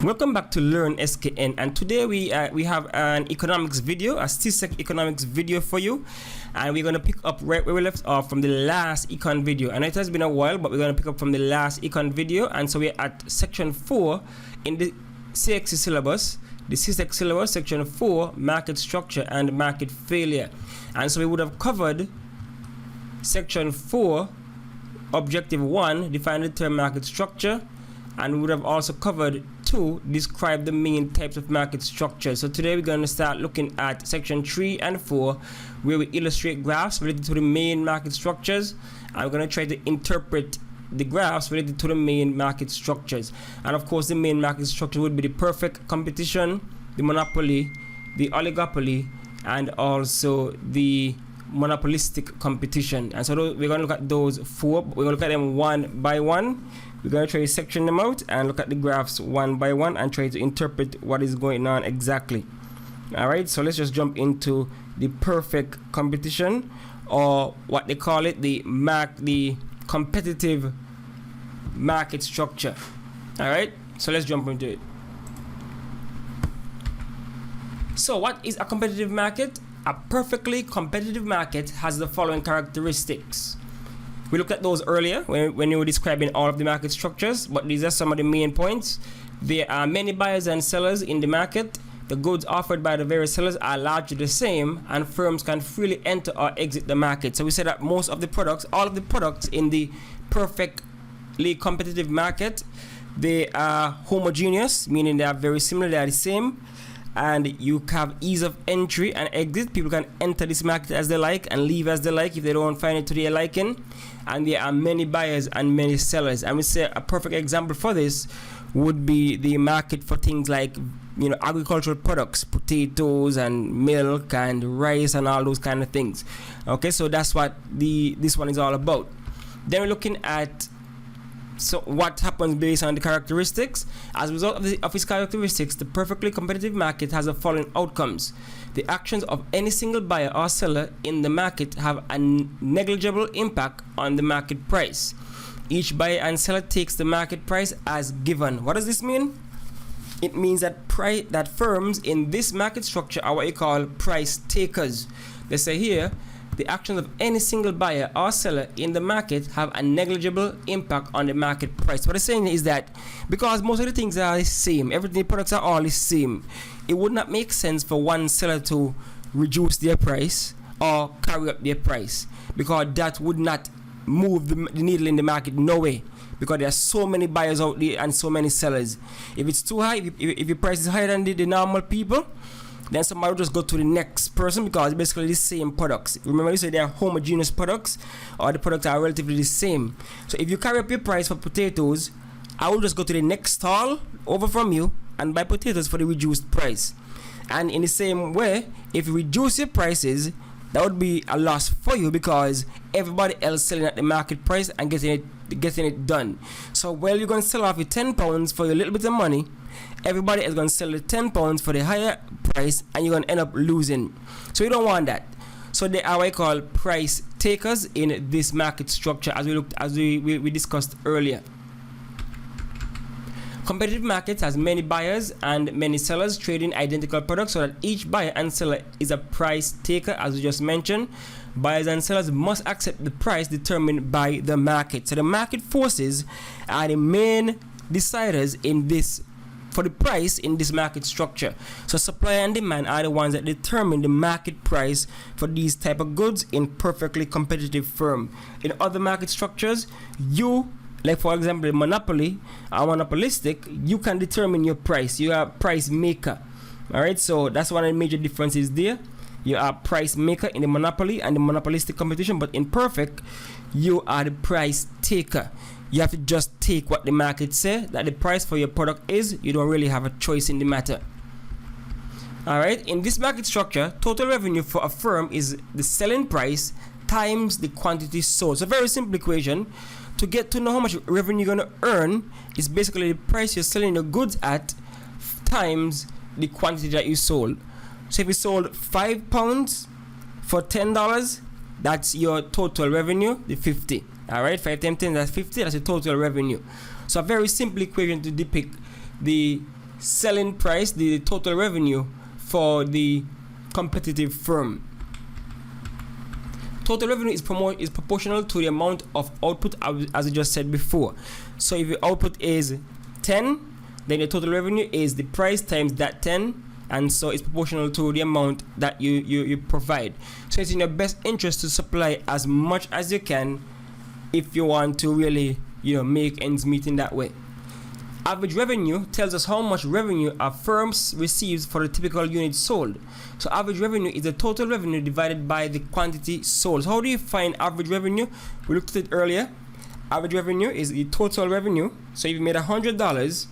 Welcome back to Learn SKN, and today we have an economics video, a CSEC economics video for you, and we're going to pick up right where we left off from the last econ video. And it has been a while, but we're going to pick up from the last econ video, and so we're at section 4 in the CXC syllabus, the CSEC syllabus, section 4, market structure and market failure. And so we would have covered section 4, objective 1, define the term market structure, and we would have also covered 2, describe the main types of market structure. So today we're going to start looking at section 3 and 4, where we illustrate graphs related to the main market structures, and we're going to try to interpret the graphs related to the main market structures. And of course, the main market structure would be the perfect competition, the monopoly, the oligopoly, and also the monopolistic competition. And so we're going to look at those 4. We're going to look at them one by one. We're going to try to section them out and look at the graphs one by one and try to interpret what is going on exactly. Alright, so let's just jump into the perfect competition, or what they call it, the competitive market structure. Alright, so let's jump into it. So what is a competitive market? A perfectly competitive market has the following characteristics. We looked at those earlier when you were describing all of the market structures, but these are some of the main points. There are many buyers and sellers in the market. The goods offered by the various sellers are largely the same, and firms can freely enter or exit the market. So we said that most of the products, all of the products in the perfectly competitive market, they are homogeneous, meaning they are very similar, they are the same. And you have ease of entry and exit. People can enter this market as they like and leave as they like if they don't find it to their liking. And there are many buyers and many sellers. And we say a perfect example for this would be the market for things like, agricultural products, potatoes and milk and rice and all those kind of things. Okay, so that's what this one is all about. Then we're looking at what happens based on the characteristics. As a result of its characteristics, the perfectly competitive market has the following outcomes. The actions of any single buyer or seller in the market have a negligible impact on the market price. Each buyer and seller takes the market price as given. What does this mean? It means that firms in this market structure are what you call price takers. They say here, the actions of any single buyer or seller in the market have a negligible impact on the market price. What I'm saying is that because most of the things are the same, everything, the products are all the same, it would not make sense for one seller to reduce their price or carry up their price, because that would not move the needle in the market, no way, because there are so many buyers out there and so many sellers. If it's too high, if your price is higher than the normal people, then somebody will just go to the next person, because it's basically the same products. Remember, you said they are homogeneous products, or the products are relatively the same. So if you carry up your price for potatoes, I will just go to the next stall over from you and buy potatoes for the reduced price. And in the same way, if you reduce your prices, that would be a loss for you, because everybody else selling at the market price and getting it done. So while you're going to sell off your £10 for your little bit of money, everybody is going to sell the £10 for the higher price, and you're going to end up losing. So you don't want that. So they are what I call price takers in this market structure, as we discussed earlier. Competitive markets has many buyers and many sellers trading identical products, so that each buyer and seller is a price taker, as we just mentioned. Buyers and sellers must accept the price determined by the market. So the market forces are the main deciders in this for the price in this market structure. So supply and demand are the ones that determine the market price for these type of goods in perfectly competitive firm. In other market structures, like for example, monopoly or monopolistic, you can determine your price. You are a price maker. Alright, so that's one of the major differences there. You are a price maker in the monopoly and the monopolistic competition, but in perfect, you are the price taker. You have to just take what the market says that the price for your product is. You don't really have a choice in the matter. Alright, in this market structure, total revenue for a firm is the selling price times the quantity sold. So very simple equation. To get to know how much revenue you're going to earn is basically the price you're selling your goods at times the quantity that you sold. So if you sold £5 for $10, that's your total revenue, the 50. Alright, 5 times 10, that's 50, that's the total revenue. So a very simple equation to depict the selling price, the total revenue for the competitive firm. Total revenue is proportional to the amount of output, as I just said before. So if your output is 10, then the total revenue is the price times that 10, and so it's proportional to the amount that you provide. So it's in your best interest to supply as much as you can if you want to really, make ends meet in that way. Average revenue tells us how much revenue a firm receives for the typical unit sold. So average revenue is the total revenue divided by the quantity sold. So how do you find average revenue? We looked at it earlier. Average revenue is the total revenue. So if you made $100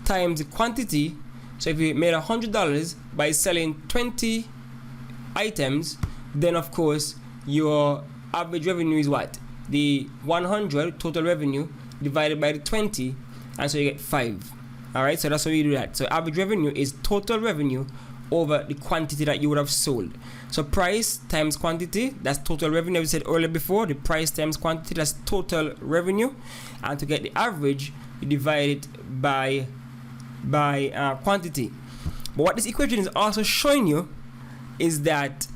times the quantity, so if you made $100 by selling 20 items, then of course your average revenue is what? The 100 total revenue divided by the 20, and so you get 5. Alright, so that's how you do that. So average revenue is total revenue over the quantity that you would have sold. So price times quantity, that's total revenue. We said earlier before, the price times quantity, that's total revenue. And to get the average, you divide it by quantity. But what this equation is also showing you is that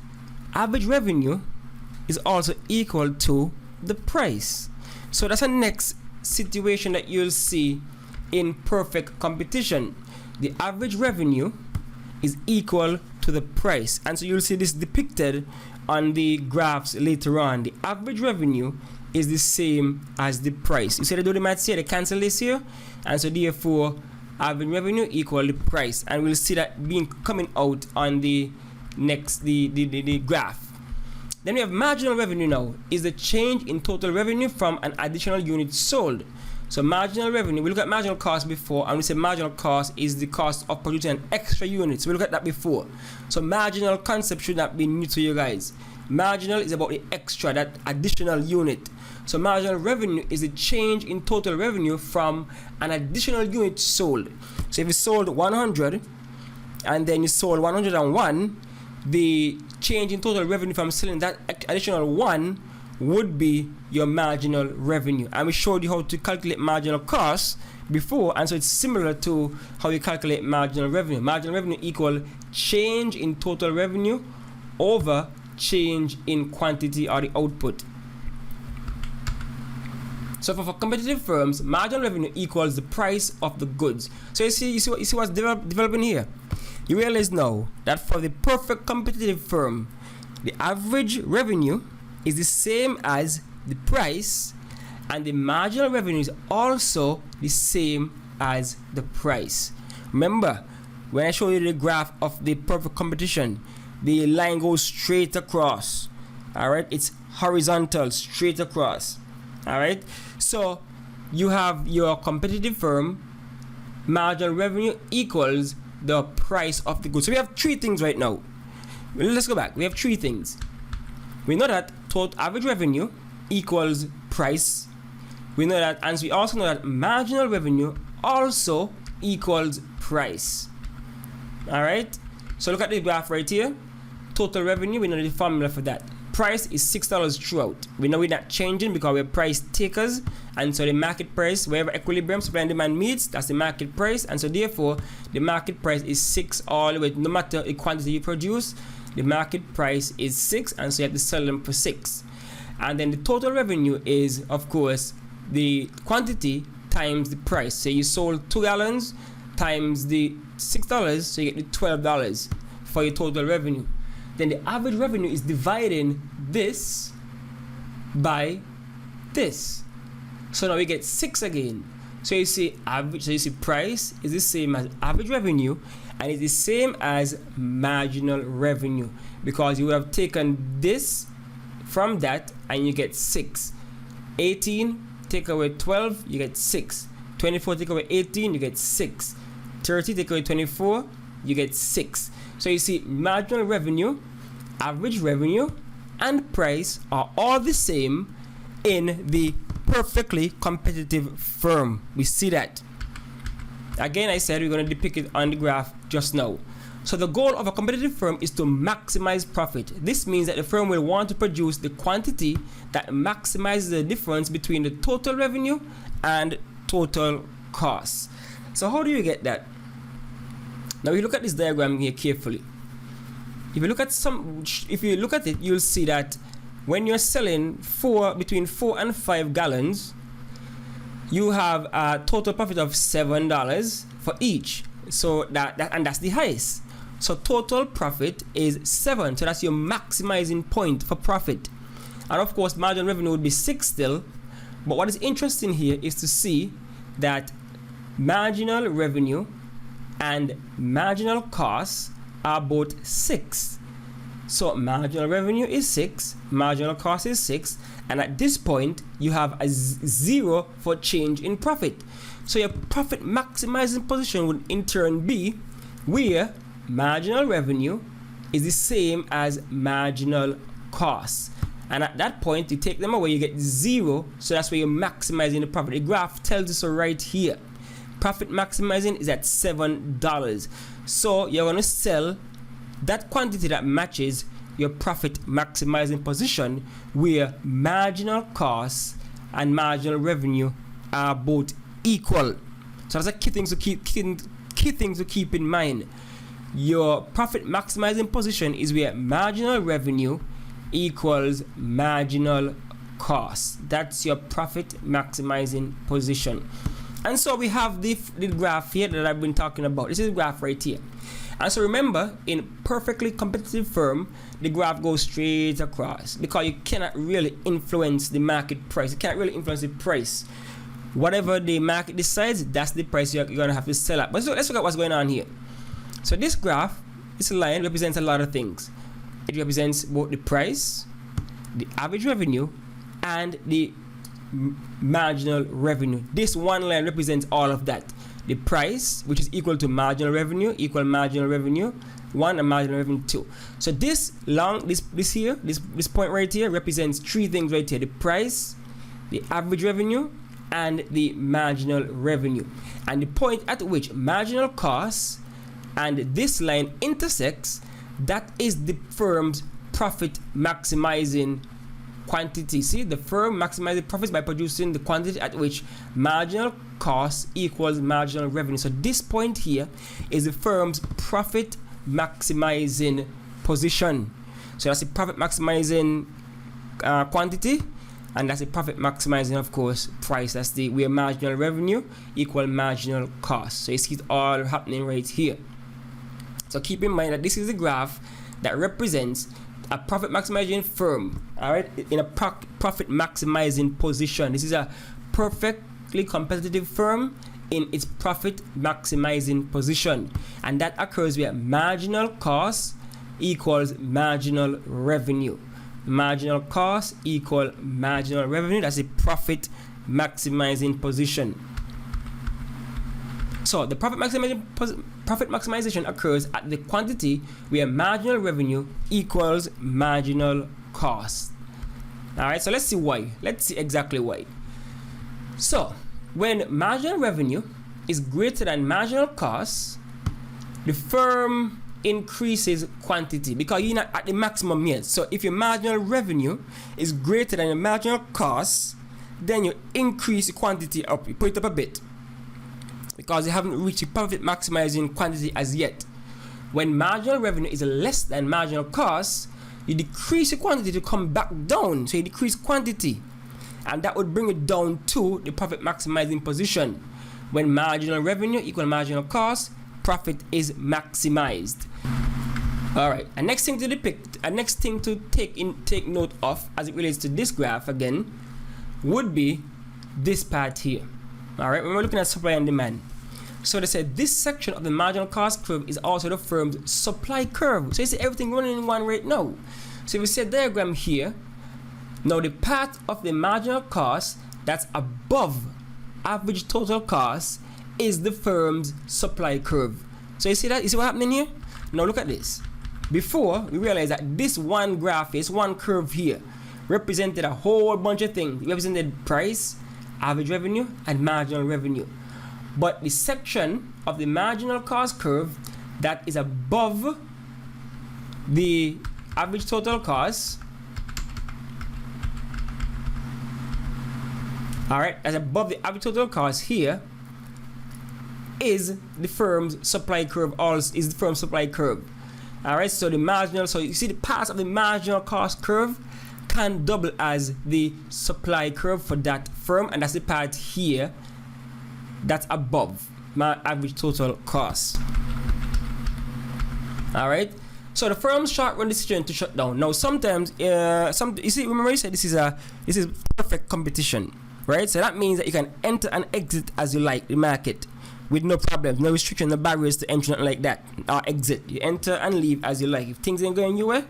average revenue is also equal to the price. So that's the next situation that you'll see in perfect competition. The average revenue is equal to the price, and so you'll see this depicted on the graphs later on. The average revenue is the same as the price. You see, they do the maths here, they cancel this here, and so therefore average revenue equal the price, and we'll see that coming out on the next the graph. Then we have marginal revenue. Now is the change in total revenue from an additional unit sold. So marginal revenue, we look at marginal cost before, and we say marginal cost is the cost of producing an extra unit. So we look at that before. So marginal concept should not be new to you guys. Marginal is about the extra, that additional unit. So marginal revenue is the change in total revenue from an additional unit sold. So if you sold 100 and then you sold 101, the change in total revenue from selling that additional one would be your marginal revenue. And we showed you how to calculate marginal cost before, and so it's similar to how you calculate marginal revenue. Marginal revenue equal change in total revenue over change in quantity or the output. So for competitive firms, marginal revenue equals the price of the goods. So you see what's developing here. You realize now that for the perfect competitive firm, the average revenue is the same as the price, and the marginal revenue is also the same as the price. Remember, when I show you the graph of the perfect competition, the line goes straight across. Alright, it's horizontal, straight across. Alright, so you have your competitive firm, marginal revenue equals the price of the goods. So we have three things right now. Let's go back. We have three things. We know that total average revenue equals price. We know that, and we also know that marginal revenue also equals price. Alright, so look at the graph right here. Total revenue, we know the formula for that. Price is $6 throughout. We know we're not changing because we're price takers, and so the market price, wherever equilibrium supply and demand meets, that's the market price, and so therefore the market price is 6 all the way. No matter the quantity you produce, the market price is 6, and so you have to sell them for 6. And then the total revenue is, of course, the quantity times the price. So you sold 2 gallons times the $6, so you get the $12 for your total revenue. Then the average revenue is dividing this by this. So now we get 6 again. So you see average, so you see price is the same as average revenue, and it's the same as marginal revenue, because you would have taken this from that and you get 6. 18 take away 12, you get 6. 24 take away 18, you get 6. 30 take away 24, you get 6. So you see marginal revenue, average revenue, and price are all the same in the perfectly competitive firm. We see that. Again, I said we're going to depict it on the graph just now. So the goal of a competitive firm is to maximize profit. This means that the firm will want to produce the quantity that maximizes the difference between the total revenue and total costs. So how do you get that? Now you look at this diagram here carefully. If you look at it, you'll see that when you're selling between 4 and 5 gallons, you have a total profit of $7 for each. So that's the highest. So total profit is 7. So that's your maximizing point for profit. And of course, marginal revenue would be 6 still. But what is interesting here is to see that marginal revenue and marginal costs are both 6. So marginal revenue is 6, marginal cost is 6, and at this point you have a 0 for change in profit. So your profit maximizing position would in turn be where marginal revenue is the same as marginal cost. And at that point, you take them away, you get 0. So that's where you're maximizing the profit. The graph tells you so right here. Profit maximizing is at $7. So you're going to sell that quantity that matches your profit maximizing position where marginal costs and marginal revenue are both equal. So that's a key thing to keep in mind. Your profit maximizing position is where marginal revenue equals marginal cost. That's your profit maximizing position. And so we have the graph here that I've been talking about. This is the graph right here. And so remember, in perfectly competitive firm, the graph goes straight across because you cannot really influence the market price. You can't really influence the price. Whatever the market decides, that's the price you're going to have to sell at. But so let's look at what's going on here. So this graph, this line represents a lot of things. It represents both the price, the average revenue, and the marginal revenue. This one line represents all of that. The price, which is equal to marginal revenue, equal marginal revenue 1 and marginal revenue 2. So this point right here represents 3 things right here: the price, the average revenue, and the marginal revenue. And the point at which marginal costs and this line intersects, that is the firm's profit maximizing quantity. See, the firm maximizes profits by producing the quantity at which marginal cost equals marginal revenue. So this point here is the firm's profit maximizing position. So that's the profit maximizing quantity, and that's the profit maximizing, of course, price. That's the where marginal revenue equal marginal cost. So you see it all happening right here. So keep in mind that this is the graph that represents a profit maximizing firm, all right, in a profit maximizing position. This is a perfectly competitive firm in its profit maximizing position, and that occurs where marginal cost equals marginal revenue. Marginal cost equal marginal revenue. That's a profit maximizing position. So the profit maximization occurs at the quantity where marginal revenue equals marginal cost. All right, so let's see why. Let's see exactly why. So when marginal revenue is greater than marginal cost, the firm increases quantity because you're not at the maximum yet. So if your marginal revenue is greater than your marginal cost, then you increase the quantity up, you put it up a bit, because you haven't reached the profit maximizing quantity as yet. When marginal revenue is less than marginal cost, you decrease the quantity to come back down. So you decrease quantity, and that would bring it down to the profit maximizing position. When marginal revenue equal marginal cost, profit is maximized. All right, and next thing to depict, a next thing to take note of as it relates to this graph again would be this part here. All right, when we're looking at supply and demand, so they said this section of the marginal cost curve is also the firm's supply curve. So you see everything running in one right now. So if we see a diagram here, now the part of the marginal cost that's above average total cost is the firm's supply curve. So you see that? You see what's happening here? Now look at this. Before, we realized that this one graph, is one curve here, represented a whole bunch of things. It represented price, average revenue, and marginal revenue. But the section of the marginal cost curve that is above the average total cost, all right, as above the average total cost here, is the firm's supply curve, also is the firm's supply curve. Alright, so the marginal, so you see the part of the marginal cost curve can double as the supply curve for that firm, and that's the part here that's above my average total cost. Alright, so the firm's short run decision to shut down. Now sometimes you see, remember you said this is perfect competition, right? So that means that you can enter and exit as you like the market with no problems, no restriction, no barriers to entry, nothing like that. Or exit, you enter and leave as you like. If things ain't going your way,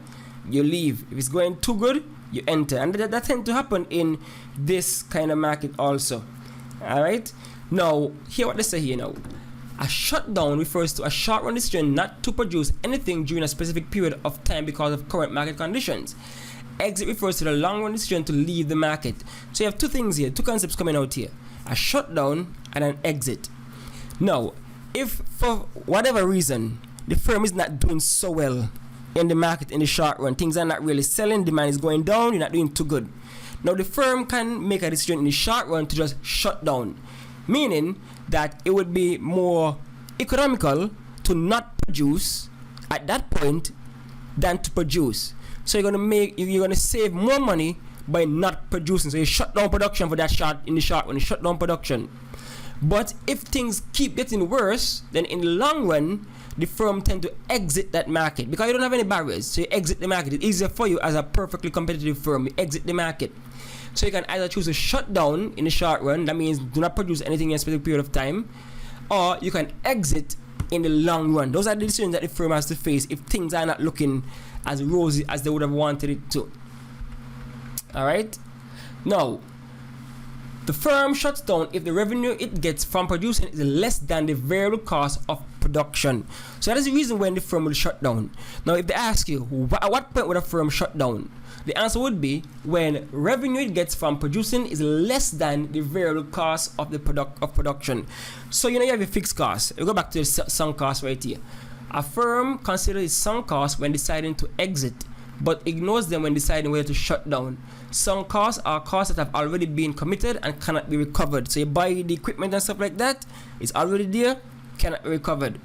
you leave. If it's going too good, you enter, and that tends to happen in this kind of market also. Alright, now hear what they say here now. A shutdown refers to a short run decision not to produce anything during a specific period of time because of current market conditions. Exit refers to the long run decision to leave the market. So you have two things here, two concepts coming out here: a shutdown and an exit. Now, if for whatever reason the firm is not doing so well in the market in the short run, things are not really selling, demand is going down, you're not doing too good. Now the firm can make a decision in the short run to just shut down, meaning that it would be more economical to not produce at that point than to produce. So you're gonna save more money by not producing. So you shut down production for that short in the short run, you shut down production. But if things keep getting worse, then in the long run, the firm tend to exit that market because you don't have any barriers. So you exit the market. It's easier for you as a perfectly competitive firm. You exit the market. So you can either choose to shut down in the short run, that means do not produce anything in a specific period of time, or you can exit in the long run. Those are the decisions that the firm has to face if things are not looking as rosy as they would have wanted it to. Alright? Now, the firm shuts down if the revenue it gets from producing is less than the variable cost of production. So that is the reason when the firm will shut down. Now, if they ask you, at what point would a firm shut down? The answer would be when revenue it gets from producing is less than the variable cost of the production. So you have a fixed cost. We go back to the sunk cost right here. A firm considers its sunk cost when deciding to exit, but ignores them when deciding whether to shut down. Sunk costs are costs that have already been committed and cannot be recovered. So you buy the equipment and stuff like that, it's already there, cannot be recovered.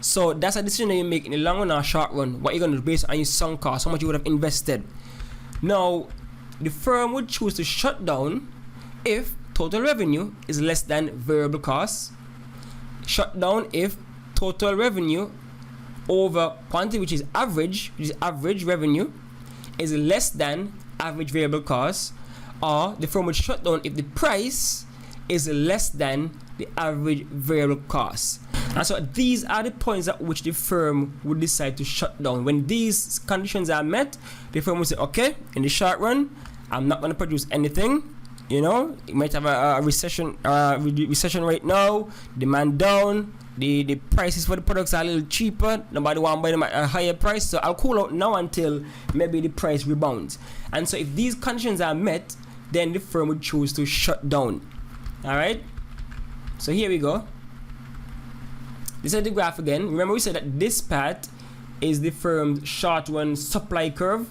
So that's a decision that you make in the long run or short run. What you're going to do based on your sunk cost, how much you would have invested. Now, the firm would choose to shut down if total revenue is less than variable costs. Shut down if total revenue over quantity, which is average revenue, is less than average variable cost, or the firm would shut down if the price is less than the average variable cost. And so these are the points at which the firm would decide to shut down. When these conditions are met, the firm will say, okay, in the short run, I'm not going to produce anything. You know, you might have a recession right now, demand down, the prices for the products are a little cheaper, nobody want to buy them at a higher price, so I'll cool out now until maybe the price rebounds. And so if these conditions are met, then the firm would choose to shut down. Alright, so here we go. This is the graph again. Remember we said that this part is the firm's short run supply curve.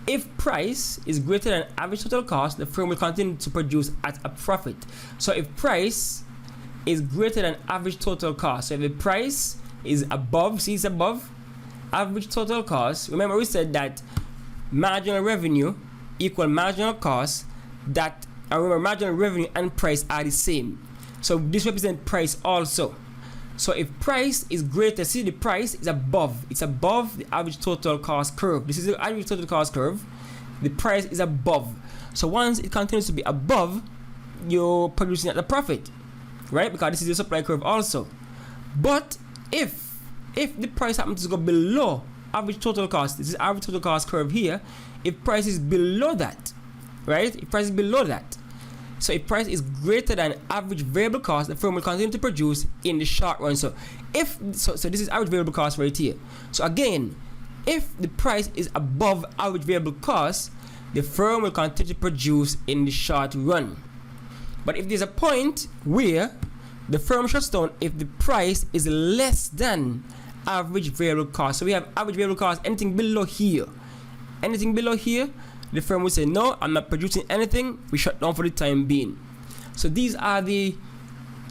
If price is greater than average total cost, the firm will continue to produce at a profit. So if price is greater than average total cost, so if the price is above, see it's above average total cost, remember we said that marginal revenue equal marginal cost, that, and remember marginal revenue and price are the same. So this represents price also. So if price is greater, see the price is above, it's above the average total cost curve. This is the average total cost curve. The price is above. So once it continues to be above, you're producing at a profit, right? Because this is the supply curve also. But if the price happens to go below average total cost, this is average total cost curve here. If price is below that, right? If price is below that, so if price is greater than average variable cost, the firm will continue to produce in the short run. So so this is average variable cost right here. So again, if the price is above average variable cost, the firm will continue to produce in the short run. But if there's a point where the firm shuts down if the price is less than average variable cost. So we have average variable cost, anything below here, the firm will say, no, I'm not producing anything, we shut down for the time being. So these are the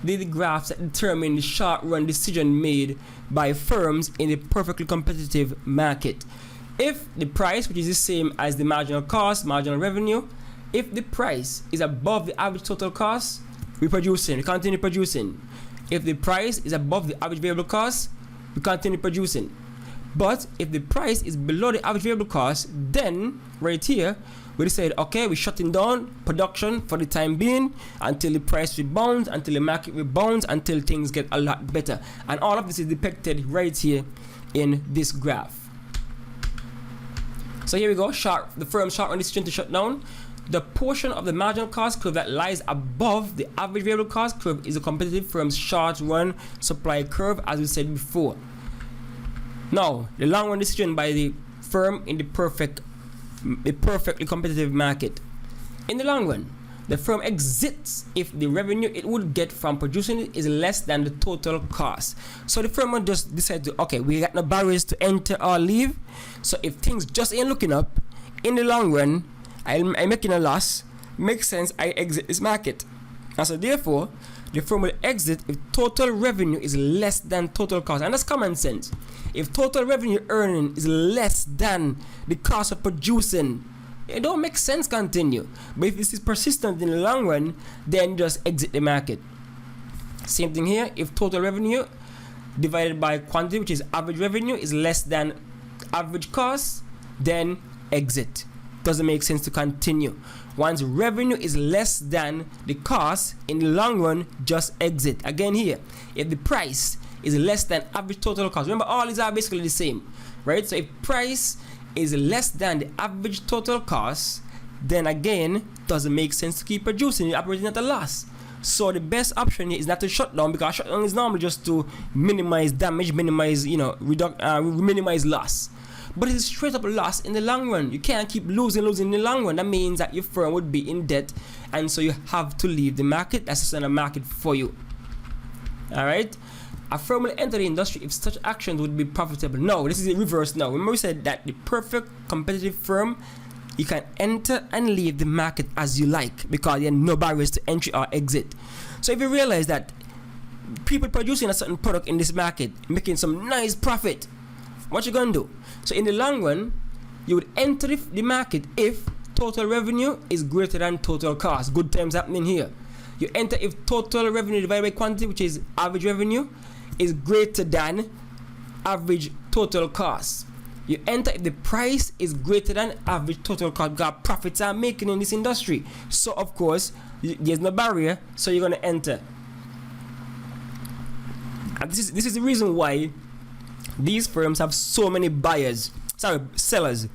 the graphs that determine the short run decision made by firms in a perfectly competitive market. If the price, which is the same as the marginal cost, marginal revenue, if the price is above the average total cost, we continue producing. If the price is above the average variable cost, we continue producing. But if the price is below the average variable cost, then right here we decide, okay, we're shutting down production for the time being until the price rebounds, until the market rebounds, until things get a lot better. And all of this is depicted right here in this graph. So here we go, the firm's short run decision to shut down. The portion of the marginal cost curve that lies above the average variable cost curve is a competitive firm's short run supply curve, as we said before. Now, the long run decision by the firm in the perfectly competitive market. In the long run, the firm exits if the revenue it would get from producing it is less than the total cost. So the firm will just decide to, okay, we got no barriers to enter or leave. So if things just ain't looking up, in the long run, I'm making a loss, makes sense, I exit this market. And so therefore, the firm will exit if total revenue is less than total cost. And that's common sense. If total revenue earning is less than the cost of producing, it don't make sense continue. But if this is persistent in the long run, then just exit the market. Same thing here. If total revenue divided by quantity, which is average revenue, is less than average cost, then exit. Doesn't make sense to continue. Once revenue is less than the cost, in the long run, just exit. Again here, if the price is less than average total cost, remember all these are basically the same, right? So if price is less than the average total cost, then again, doesn't make sense to keep producing. You're operating at a loss. So the best option here is not to shut down, because shutdown is normally just to minimize damage, minimize, minimize loss. But it's straight up loss in the long run. You can't keep losing in the long run. That means that your firm would be in debt, and so you have to leave the market. That's just not a market for you. Alright? A firm will enter the industry if such actions would be profitable. No, this is the reverse now. Remember we said that the perfect competitive firm, you can enter and leave the market as you like, because there are no barriers to entry or exit. So if you realize that people producing a certain product in this market, making some nice profit, what you gonna do? So in the long run, you would enter the market if total revenue is greater than total cost. Good times happening here. You enter if total revenue divided by quantity, which is average revenue, is greater than average total cost. You enter if the price is greater than average total cost, because profits are making in this industry. So of course, there's no barrier, so you're gonna enter. And this is the reason why these firms have so many sellers,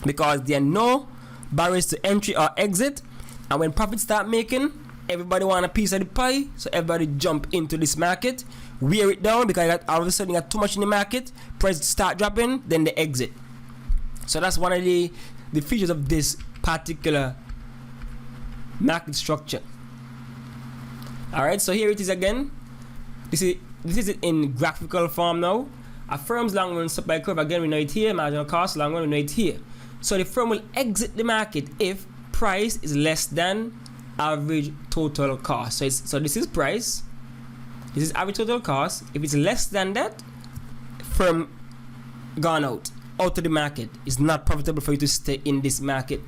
because there are no barriers to entry or exit, and when profits start making, everybody want a piece of the pie, so everybody jump into this market, wear it down, because all of a sudden you got too much in the market, prices start dropping, then they exit. So that's one of the features of this particular market structure. Alright, so here it is again. This is it in graphical form now. A firm's long run supply curve, again we know it here, marginal cost, long run we know it here. So the firm will exit the market if price is less than average total cost. So this is price, this is average total cost. If it's less than that, firm gone out of the market. It's not profitable for you to stay in this market.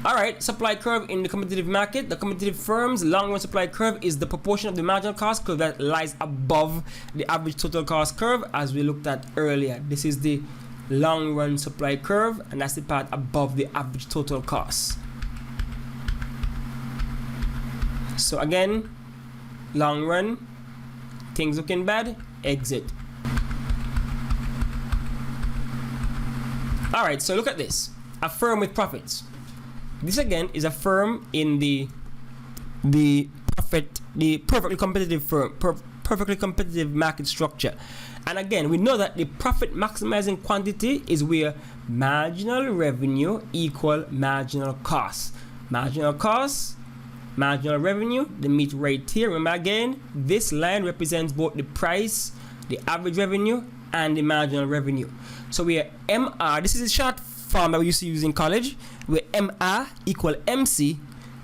Alright, supply curve in the competitive market. The competitive firm's long run supply curve is the proportion of the marginal cost curve that lies above the average total cost curve, as we looked at earlier. This is the long run supply curve, and that's the part above the average total cost. So again, long run, things looking bad, exit. Alright, so look at this. A firm with profits. This again is a firm in the perfectly competitive firm, perfectly competitive market structure. And again, we know that the profit maximizing quantity is where marginal revenue equal marginal cost. Marginal cost, marginal revenue, they meet right here. Remember again, this line represents both the price, the average revenue, and the marginal revenue. So we are MR, this is a short form that we used to use in college, where MR equal MC,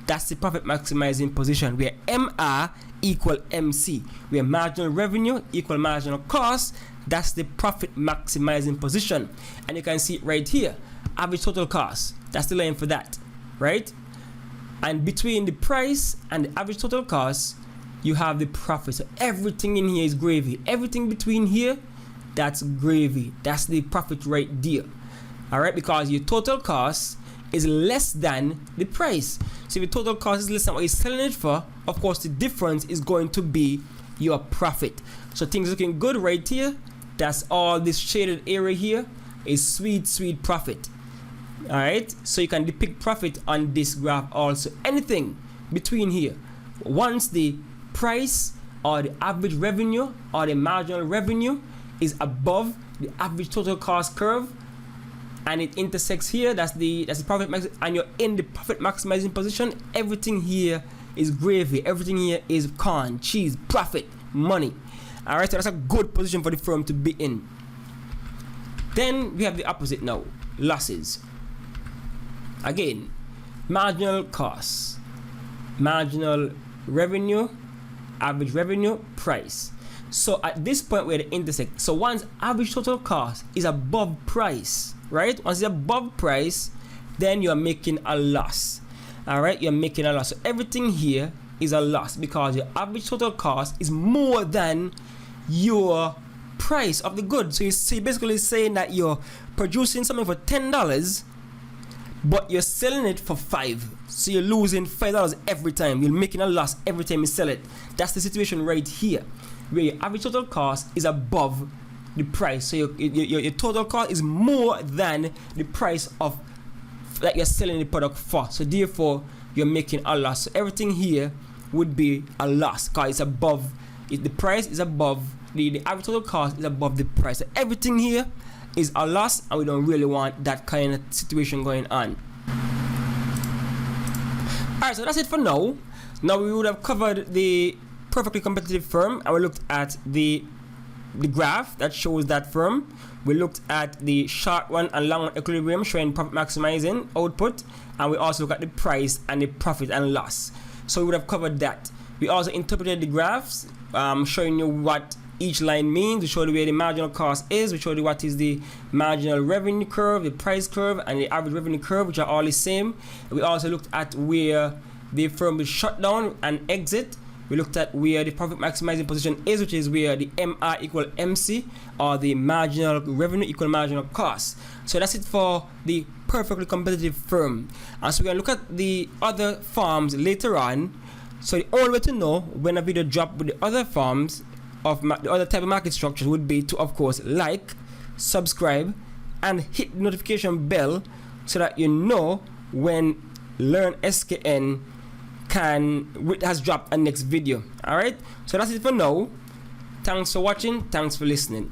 that's the profit maximizing position, where MR equal MC, where marginal revenue equal marginal cost. That's the profit maximizing position. And you can see it right here, average total cost. That's the line for that, right? And between the price and the average total cost, you have the profit. So everything in here is gravy. Everything between here, that's gravy. That's the profit right there. All right, because your total cost is less than the price. So if your total cost is less than what you're selling it for, of course the difference is going to be your profit. So things looking good right here. That's all this shaded area here is sweet profit. All right, so you can depict profit on this graph also. Anything between here, once the price or the average revenue or the marginal revenue is above the average total cost curve and it intersects here, that's the profit max, and you're in the profit maximizing position, everything here is gravy. Everything here is corn, cheese, profit, money. All right, so that's a good position for the firm to be in. Then we have the opposite now, losses. Again, marginal costs, marginal revenue, average revenue, price. So at this point where they intersect, so once average total cost is above price, right? Once it's above price, then you're making a loss. All right, you're making a loss. So everything here is a loss because your average total cost is more than your price of the good. So you're basically saying that you're producing something for $10, but you're selling it for $5. So you're losing $5 every time. You're making a loss every time you sell it. That's the situation right here, where your average total cost is above the price. So your total cost is more than the price of that you're selling the product for. So therefore, you're making a loss. So everything here would be a loss because it's above. The price is above the average total cost is above the price. So everything here is a loss, and we don't really want that kind of situation going on. Alright, so that's it for now. Now we would have covered the perfectly competitive firm, and we looked at the graph that shows that firm. We looked at the short run and long run equilibrium showing profit maximizing output, and we also looked at the price and the profit and loss. So we would have covered that. We also interpreted the graphs, showing you what each line means. We showed you where the marginal cost is. We showed you what is the marginal revenue curve, the price curve, and the average revenue curve, which are all the same. We also looked at where the firm will shut down and exit. We looked at where the profit maximizing position is, which is where the MR equal MC, or the marginal revenue equal marginal cost. So that's it for the perfectly competitive firm. And so we're going to look at the other forms later on. So the only way to know when a video drop with the other forms of the other type of market structures would be to, of course, like, subscribe, and hit the notification bell so that you know when Learn SKN has dropped a next video. All right, so that's it for now. Thanks for watching. Thanks for listening.